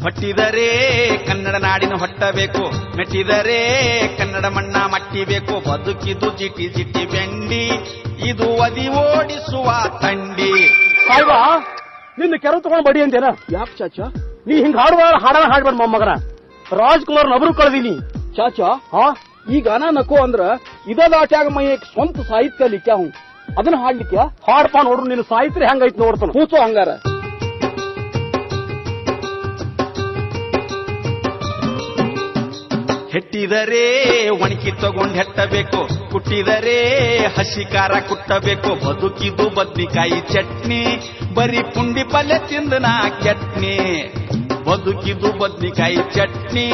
ಹೊಟ್ಟಿದರೆ ಕನ್ನಡ ನಾಡಿನ ಹೊಟ್ಟಬೇಕು, ಮೆಟ್ಟಿದರೆ ಕನ್ನಡ ಮಣ್ಣ ಮಟ್ಟಿಬೇಕು. ಬದುಕಿದು ಜಿಟಿ ಜಿಟಿ ಬೆಂಡಿ, ಇದು ಒದಿ ಓಡಿಸುವ ತಂಡಿ. ಸಾಯ್ಬ ನಿನ್ನ ಕೆರೆ ತಗೊಂಡ್ ಬಡಿ ಅಂತೇನ? ಯಾಕೆ ಚಾಚಾ ನೀ ಹಿಂಗ್ ಹಾಡನ ಹಾಡ್ಬೇಡ ಮೊಮ್ಮಗನ. ರಾಜ್ಕುಮಾರ್ ನಬರು ಕಳ್ದೀನಿ ಚಾಚಾ. ಈ ಗಾನ ನಕೋ ಅಂದ್ರ ಇದಾಟ್ಯಾಗ ಮೈ ಸ್ವಂತ ಸಾಹಿತ್ಯ ಲಿಖ್ಯಾ ಹೂ, ಅದನ್ನ ಹಾಡ್ಲಿಕ್ಕೆ ಹಾಡ್ಪ ನೋಡ್ರು. ನಿನ್ನ ಸಾಹಿತ್ಯ ಹೆಂಗೈತ್ ನೋಡ್ತಾನ ಕೂಚೋ ಹಂಗಾರ. ಹೆಟ್ಟಿದರೆ ಒಣಕಿ ತಗೊಂಡ್ ಹೆಟ್ಟಬೇಕು, ಕುಟ್ಟಿದರೆ ಹಸಿ ಖಾರ ಕುಟ್ಟಬೇಕು. ಬದುಕಿದು ಬದ್ನಿಕಾಯಿ ಚಟ್ನಿ, ಬರೀ ಪುಂಡಿ ಪಲ್ಯ ತಿಂದ ನಾ ಚಟ್ನಿ. ಬದುಕಿದು ಬದ್ನಿಕಾಯಿ ಚಟ್ನಿ,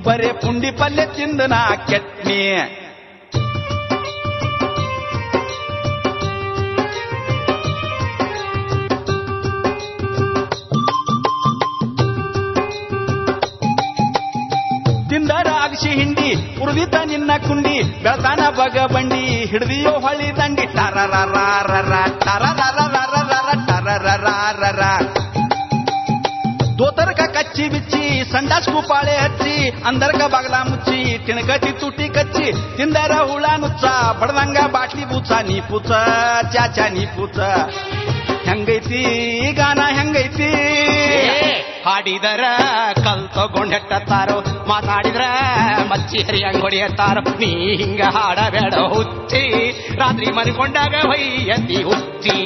ಬರೀ ಪುಂಡಿ ಪಲ್ಯ ತಿಂದ ನಾ ಚಟ್ನಿ. ತಿಂದರ ಅಗಸಿ ಹಿಂಡಿ ಉರ್ದಿತ ನಿನ್ನ ಕುಂಡಿ, ಬೆಳತಾನ ಬಗ ಬಂಡಿ ಹಿಡ್ದಿಯೋ ಹೊಳಿ ದಂಡಿ. ಟರರರ ಟರರರ ದೋತರ್ಕ ಕಚ್ಚಿ ಬಿಚ್ಚಿ ಸಂಡಾಸ್ಕು ಪಾಳೆ ಹಚ್ಚಿ, ಅಂದರ್ಕ ಬಾಗಲ ಮುಚ್ಚಿ ತಿಣಕತಿ ತುಟಿ ಕಚ್ಚಿ. ತಿಂದರ ಹುಳ ನುಚ್ಚ ಬಡದಂಗ ಬಾಟ್ಲಿ ಬೂಚ, ನೀ ಪೂಚ ಚಾಚಾ ನೀ ಪೂಚ. ಹೆಂಗೈತಿ ಗಾನ ಹೆಂಗೈತಿ? ಹಾಡಿದರ ಕಲ್ ತಗೊಂಡ್ ಹೆಟ್ಟತ್ತಾರೋ, ಮಾತಾಡಿದ್ರ ಮಚ್ಚಿ ಹರಿಯಂಗ್ ಹೊಡಿಯತ್ತಾರೋ. ನೀ ಹಿಂಗ ಹಾಡಬೇಡ ಹುಚ್ಚಿ, ರಾತ್ರಿ ಮನ್ಕೊಂಡಾಗ ಹೊಯ್ಯಂತಿ ಹುಚ್ಚಿ.